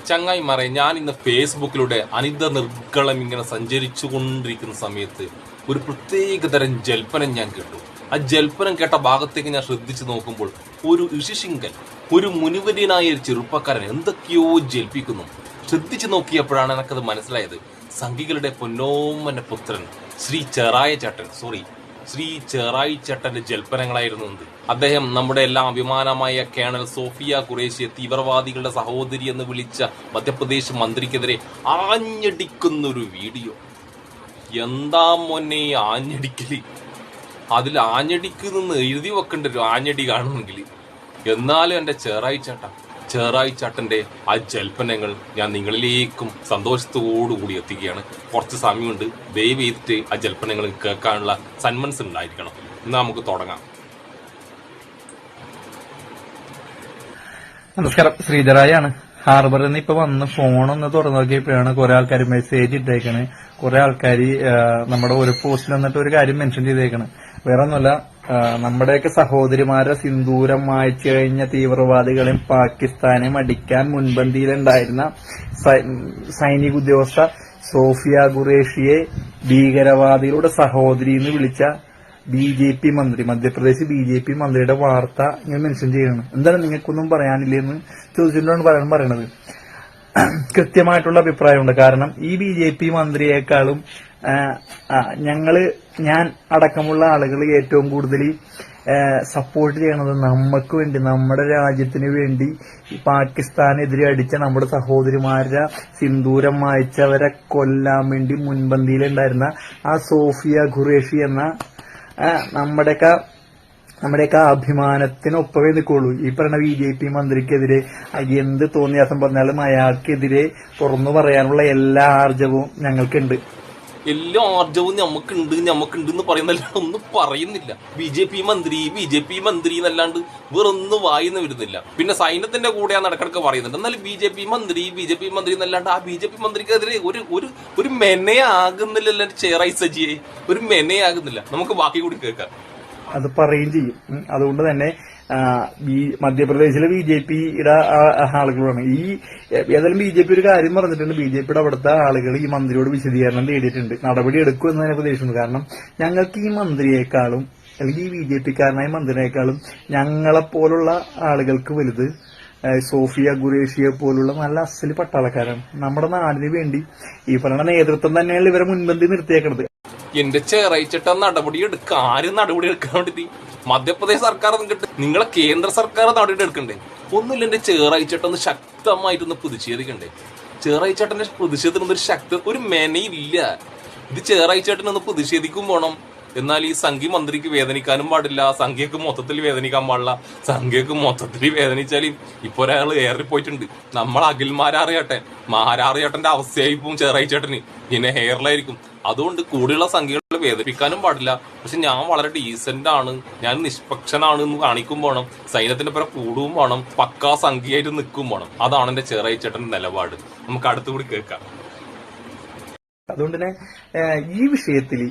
ചങ്ങായിമാരെ, ഞാൻ ഇന്ന് ഫേസ്ബുക്കിലൂടെ അനിത നിർഗളം ഇങ്ങനെ സഞ്ചരിച്ചു കൊണ്ടിരിക്കുന്ന സമയത്ത് ഒരു പ്രത്യേകതരം ജൽപ്പനം ഞാൻ കേട്ടു. ആ ജൽപ്പനം കേട്ട ഭാഗത്തേക്ക് ഞാൻ ശ്രദ്ധിച്ചു നോക്കുമ്പോൾ ഒരു ഋഷിശിങ്കൻ, ഒരു മുനിവര്യനായ ഒരു ചെറുപ്പക്കാരൻ എന്തൊക്കെയോ ജൽപ്പിക്കുന്നു. ശ്രദ്ധിച്ചു നോക്കിയപ്പോഴാണ് എനിക്കത് മനസ്സിലായത്. സംഘികളുടെ പൊന്നോമന പുത്രൻ ശ്രീ ചെറായി ചട്ടന്റെ ജൽപ്പനങ്ങളായിരുന്നു. അദ്ദേഹം നമ്മുടെ എല്ലാം അഭിമാനമായ കേണൽ സോഫിയ ഖുറേഷിയെ തീവ്രവാദികളുടെ സഹോദരി എന്ന് വിളിച്ച മധ്യപ്രദേശ് മന്ത്രിക്കെതിരെ ആഞ്ഞടിക്കുന്നൊരു വീഡിയോ. എന്താ മോനെ ആഞ്ഞടിക്കല്! അതിൽ ആഞ്ഞടിക്കുന്നെന്ന് എഴുതി വെക്കേണ്ട ഒരു ആഞ്ഞടി കാണുമെങ്കിൽ. എന്നാലും എൻ്റെ ചേറായി ചാട്ടന്റെ ആ ജൽപ്പനങ്ങൾ ഞാൻ നിങ്ങളിലേക്കും സന്തോഷത്തോടുകൂടി എത്തിക്കുകയാണ്. കുറച്ച് സമയമുണ്ട്, ദയവ് ചെയ്തിട്ട് ആ ജൽപ്പനങ്ങൾ കേൾക്കാനുള്ള സന്മനസ് ഉണ്ടായിരിക്കണം. എന്നാ നമുക്ക് തുടങ്ങാം. നമസ്കാരം, ശ്രീധരായാണ്. ഹാർബറിൽ നിന്ന് ഇപ്പൊ വന്ന് ഫോണൊന്ന് തുറന്നു നോക്കിയപ്പോഴാണ് കുറെ ആൾക്കാർ മെസ്സേജ് ഇട്ടേക്കണ്. കുറെ ആൾക്കാർ നമ്മുടെ ഒരു പോസ്റ്റിൽ വന്നിട്ട് ഒരു കാര്യം മെൻഷൻ ചെയ്തേക്കണ്. വേറെ ഒന്നുമല്ല, നമ്മുടെയൊക്കെ സഹോദരിമാരെ സിന്ദൂരം മായ്ച്ചു കഴിഞ്ഞ തീവ്രവാദികളെയും പാകിസ്ഥാനെയും അടിക്കാൻ മുൻപന്തിയിലുണ്ടായിരുന്ന സൈനിക ഉദ്യോഗസ്ഥ സോഫിയ ഖുറേഷിയെ ഭീകരവാദികളുടെ സഹോദരി എന്ന് വിളിച്ച BJP മന്ത്രി, മധ്യപ്രദേശ് BJP മന്ത്രിയുടെ വാർത്ത ഇങ്ങനെ മെൻഷൻ ചെയ്യണം. എന്താണ് നിങ്ങൾക്കൊന്നും പറയാനില്ലെന്ന് ചോദിച്ചിട്ടാണ് പറയണത്. കൃത്യമായിട്ടുള്ള അഭിപ്രായമുണ്ട്. കാരണം ഈ BJP മന്ത്രിയേക്കാളും ഞാൻ അടക്കമുള്ള ആളുകൾ ഏറ്റവും കൂടുതൽ സപ്പോർട്ട് ചെയ്യണത് നമുക്ക് വേണ്ടി, നമ്മുടെ രാജ്യത്തിന് വേണ്ടി പാകിസ്ഥാനെതിരെ അടിച്ച നമ്മുടെ സഹോദരിമാരുടെ സിന്ദൂരം മായ്ച്ചവരെ കൊല്ലാൻ വേണ്ടി മുൻപന്തിയിലുണ്ടായിരുന്ന ആ സോഫിയ ഖുറേഷി എന്ന നമ്മുടെയൊക്കെ അഭിമാനത്തിനൊപ്പമേ നിൽക്കുള്ളൂ. ഈ പറയുന്ന BJP മന്ത്രിക്കെതിരെ എന്ത് തോന്നിയാസം പറഞ്ഞാലും അയാൾക്കെതിരെ തുറന്നു പറയാനുള്ള എല്ലാ ആർജവും ഞങ്ങൾക്കുണ്ട്. എല്ലാ ആർജവും നമുക്കുണ്ട് എന്ന് പറയുന്നല്ല, ഒന്നും പറയുന്നില്ല. BJP മന്ത്രി എന്നല്ലാണ്ട് വേറൊന്നും വായിന്ന് വരുന്നില്ല. പിന്നെ സൈന്യത്തിന്റെ കൂടെയാണ് ഇടക്കിടക്ക് പറയുന്നുണ്ട്. എന്നാലും BJP മന്ത്രി എന്നല്ലാണ്ട് ആ BJP മന്ത്രിക്കെതിരെ ഒരു മെനയാകുന്നില്ല. ചേറായി സജിയെ ഒരു മെനയാകുന്നില്ല. നമുക്ക് ബാക്കി കൂടി കേൾക്കാം. അത് പറയുകയും ചെയ്യും. അതുകൊണ്ട് തന്നെ മധ്യപ്രദേശിലെ BJPയുടെ ആളുകളാണ് ഏതായാലും BJP ഒരു കാര്യം പറഞ്ഞിട്ടുണ്ട്. BJPയുടെ അവിടുത്തെ ആളുകൾ ഈ മന്ത്രിയോട് വിശദീകരണം തേടിയിട്ടുണ്ട്. നടപടി എടുക്കുമെന്ന് തന്നെ പ്രതീക്ഷിക്കുന്നു. കാരണം ഞങ്ങൾക്ക് ഈ മന്ത്രിയേക്കാളും അല്ലെങ്കിൽ ഈ BJPക്കാരനായ മന്ത്രിയേക്കാളും ഞങ്ങളെപ്പോലുള്ള ആളുകൾക്ക് വലുത് സോഫിയ ഖുറേഷിയെ പോലുള്ള നല്ല അസല് പട്ടാളക്കാരാണ്. നമ്മുടെ നാടിന് വേണ്ടി ഈ പറയുന്ന നേതൃത്വം തന്നെയാണ് ഇവരെ മുൻപന്തി നിർത്തിയേക്കണത്. എന്റെ ചേറായിച്ചിട്ട നടപടി എടുക്കാൻ വേണ്ടി മധ്യപ്രദേശ് സർക്കാർ നിങ്ങളെ കേന്ദ്ര സർക്കാർ നടപടി എടുക്കണ്ടേ? ഒന്നുമില്ല, എന്റെ ചേറായിച്ചേട്ടൊന്ന് ശക്തമായിട്ടൊന്ന് പ്രതിഷേധിക്കണ്ടേ? ചേറായിച്ചേട്ടന്റെ പ്രതിഷേധത്തിനൊന്നും ഒരു മെനയില്ല. ഇത് ചേറായിച്ചേട്ടനൊന്ന് പ്രതിഷേധിക്കും വേണം. എന്നാൽ ഈ സംഘി മന്ത്രിക്ക് വേദനിക്കാനും പാടില്ല, സംഘിക്ക് മൊത്തത്തിൽ വേദനിക്കാൻ പാടില്ല. സംഘിക്ക് മൊത്തത്തിൽ വേദനിച്ചാലും ഇപ്പൊ ഒരാൾ ഏറിപ്പോയിട്ടുണ്ട്. നമ്മൾ മാരാറിയേട്ടന്റെ അവസ്ഥയായിപ്പോ ചേറായിച്ചേട്ടന് ഇങ്ങനെ ഹെയറിലായിരിക്കും. അതുകൊണ്ട് കൂടെയുള്ള സംഖ്യകളെ വേദനിപ്പിക്കാനും പാടില്ല. പക്ഷെ ഞാൻ വളരെ ഡീസന്റ് ആണ്, ഞാൻ നിഷ്പക്ഷനാണ് എന്ന് കാണിക്കും വേണം. സൈന്യത്തിന്റെ പേരെ കൂടും വേണം, പക്കാ സംഖ്യയായിട്ട് നിൽക്കും വേണം. അതാണ് എന്റെ ചേറായിച്ചേട്ടന്റെ നിലപാട്. നമുക്ക് അടുത്തുകൂടി കേൾക്കാം. അതുകൊണ്ട് തന്നെ ഈ വിഷയത്തിൽ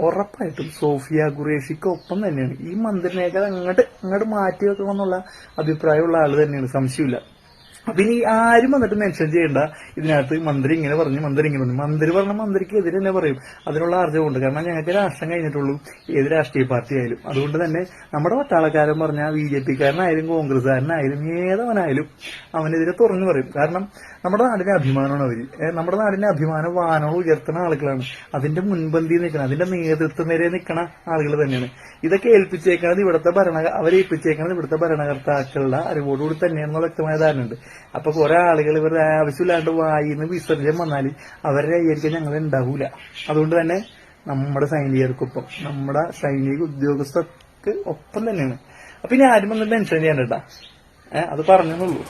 ഉറപ്പായിട്ടും സോഫിയ ഖുറേഷിക്ക് ഒപ്പം തന്നെയാണ്. ഈ മന്ത്രിനേക്കാൾ അങ്ങോട്ട് മാറ്റി വെക്കണമെന്നുള്ള അഭിപ്രായമുള്ള ആള് തന്നെയാണ്, സംശയമില്ല. അപ്പൊ ഇനി ആരും വന്നിട്ട് മെൻഷൻ ചെയ്യണ്ട ഇതിനകത്ത് മന്ത്രി ഇങ്ങനെ പറഞ്ഞു, മന്ത്രി പറഞ്ഞ മന്ത്രിക്ക് എതിരെ തന്നെ പറയും. അതിനുള്ള ആർജവുണ്ട്. കാരണം ഞങ്ങൾക്ക് രാഷ്ട്രം കഴിഞ്ഞിട്ടുള്ളൂ, ഏത് രാഷ്ട്രീയ പാർട്ടി ആയാലും. അതുകൊണ്ട് തന്നെ നമ്മുടെ പട്ടാളക്കാരൻ പറഞ്ഞാൽ BJPക്കാരനായാലും കോൺഗ്രസ്സുകാരനായാലും ഏതവനായാലും അവനെതിരെ തുറന്നു പറയും. കാരണം നമ്മുടെ നാടിന്റെ അഭിമാനമാണ് അവര്. നമ്മുടെ നാടിന്റെ അഭിമാനം വാനോളം ഉയർത്തുന്ന ആളുകളാണ്. അതിന്റെ മുൻപന്തി നിൽക്കണം, അതിന്റെ നേതൃത്വം വരെ നിൽക്കണ ആളുകൾ തന്നെയാണ്. ഇതൊക്കെ ഏൽപ്പിച്ചേക്കണത് അവരെ ഏൽപ്പിച്ചേക്കണത് ഇവിടുത്തെ ഭരണകർത്താക്കളുടെ അറിവോടുകൂടി തന്നെയാണെന്നുള്ള വ്യക്തമായ ധാരണയുണ്ട്. അപ്പൊ കുറെ ആളുകൾ ഇവരുടെ ആവശ്യമില്ലാണ്ട് വായിന്ന് വിസർജനം വന്നാൽ അവരുടെ കൈയായിരിക്കാൻ ഞങ്ങൾ ഉണ്ടാവൂല. അതുകൊണ്ട് തന്നെ നമ്മുടെ സൈനികർക്കൊപ്പം, നമ്മുടെ സൈനിക ഉദ്യോഗസ്ഥർക്ക് ഒപ്പം തന്നെയാണ്. അപ്പൊ ഇനി ആരും വന്ന് മെൻഷൻ ചെയ്യണ്ട, അത് പറഞ്ഞുള്ളൂ.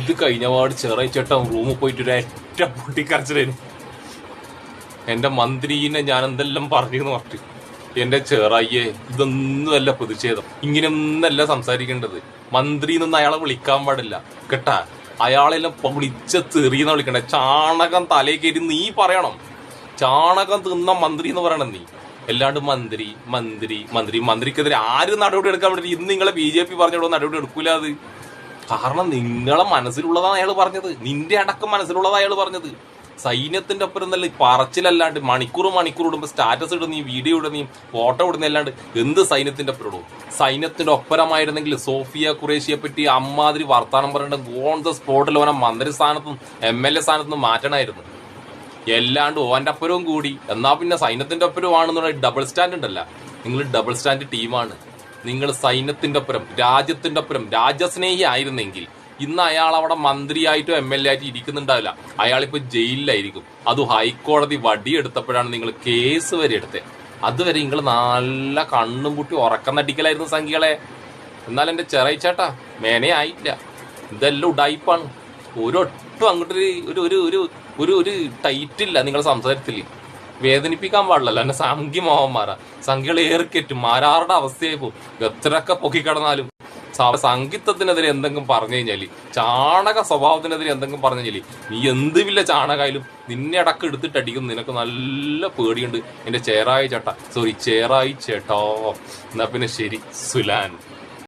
ഇത് കഴിഞ്ഞ പാട് ചേറായിച്ചേട്ടൻ റൂമിൽ പോയിട്ട് ഒരു ഏറ്റ പൊട്ടിക്കരച്ചിലായിരുന്നു. എന്റെ മന്ത്രീനെ ഞാൻ എന്തെല്ലാം പറഞ്ഞു പറഞ്ഞു. എന്റെ ചേറായിയെ ഇതൊന്നുമല്ല പ്രതിഷേധം, ഇങ്ങനെയൊന്നല്ല സംസാരിക്കേണ്ടത്. മന്ത്രി എന്നൊന്നും അയാളെ വിളിക്കാൻ പാടില്ല കേട്ടാ. അയാളെല്ലാം വിളിച്ച തെറിയെന്ന് വിളിക്കണ്ടേ. ചാണകം തലേ കയറ്റി നീ പറയണം. ചാണകം തിന്ന മന്ത്രി എന്ന് പറയണം നീ. എല്ലാണ്ട് മന്ത്രിക്കെതിരെ ആര് നടപടി എടുക്കാൻ വേണ്ടി ഇന്ന് നിങ്ങളെ BJP പറഞ്ഞോളൂ നടപടി എടുക്കൂല. അത് കാരണം നിങ്ങളെ മനസ്സിലുള്ളതാണ് അയാൾ പറഞ്ഞത്, നിന്റെ അടക്കം മനസ്സിലുള്ളതാണ് അയാൾ പറഞ്ഞത്. സൈന്യത്തിന്റെ ഒപ്പം നല്ല പറച്ചിലല്ലാണ്ട് മണിക്കൂർ ഇടുമ്പോൾ സ്റ്റാറ്റസ് ഇടുന്ന വീഡിയോ ഇടുന്ന ഫോട്ടോ ഇടുന്ന അല്ലാണ്ട് എന്ത് സൈന്യത്തിന്റെ ഒപ്പം ഇടും? സൈന്യത്തിന്റെ ഒപ്പരമായിരുന്നെങ്കിൽ സോഫിയ ഖുറേഷിയെ പറ്റി അമ്മാതിരി വർത്താനം പറയേണ്ട ഓൺ ദ സ്പോട്ടിൽ ഓനെ മന്ത്രി സ്ഥാനത്തും MLA സ്ഥാനത്തും മാറ്റണമായിരുന്നു. എല്ലാണ്ട് ഓന്റെ അപ്പുറവും കൂടി എന്നാ പിന്നെ സൈന്യത്തിന്റെ ഒപ്പരമാണെന്നുള്ള ഡബിൾ സ്റ്റാൻഡ് ഉണ്ടല്ല. നിങ്ങൾ ഡബിൾ സ്റ്റാൻഡ് ടീമാണ്. നിങ്ങൾ സൈന്യത്തിന്റെ ഒപ്പരം രാജ്യത്തിന്റെ ഒപ്പരം രാജ്യസ്നേഹി ആയിരുന്നെങ്കിൽ ഇന്ന് അയാൾ അവിടെ മന്ത്രിയായിട്ടോ MLA ആയിട്ടോ ഇരിക്കുന്നുണ്ടാവില്ല. അയാളിപ്പോ ജയിലിലായിരിക്കും. അത് ഹൈക്കോടതി വടിയെടുത്തപ്പോഴാണ് നിങ്ങൾ കേസ് വരെ എടുത്തത്. അതുവരെ നിങ്ങൾ നല്ല കണ്ണും കൂട്ടി ഉറക്കം നടിക്കലായിരുന്നു സംഖ്യകളെ. എന്നാൽ എന്റെ ചെറിയച്ചേട്ടാ മേനെ ആയില്ല. ഇതെല്ലാം ഉടായിപ്പാണ്. ഒരൊട്ടും അങ്ങോട്ടൊരു ഒരു ഒരു ഒരു ഒരു ഒരു ടൈറ്റില്ല നിങ്ങളുടെ സംസാരത്തിൽ. വേദനിപ്പിക്കാൻ പാടില്ലല്ലോ എന്നെ സംഖ്യ മോഹന്മാരാ. സംഖ്യകൾ ഏറിക്കെറ്റും മാരാറുടെ അവസ്ഥയായി പോകും. എത്രയൊക്കെ പൊക്കിക്കിടന്നാലും സംഗീതത്തിനെതിരെ എന്തെങ്കിലും പറഞ്ഞു കഴിഞ്ഞാല്, ചാണക സ്വഭാവത്തിനെതിരെ എന്തെങ്കിലും പറഞ്ഞു കഴിഞ്ഞാല്, നീ എന്ത് വില്ല ചാണകായാലും നിന്നെ അടക്കം എടുത്തിട്ട് അടിക്കും. നിനക്ക് നല്ല പേടിയുണ്ട് എന്റെ ചേറായി ചേട്ടാ. എന്നാ പിന്നെ ശരി സുലാൻ.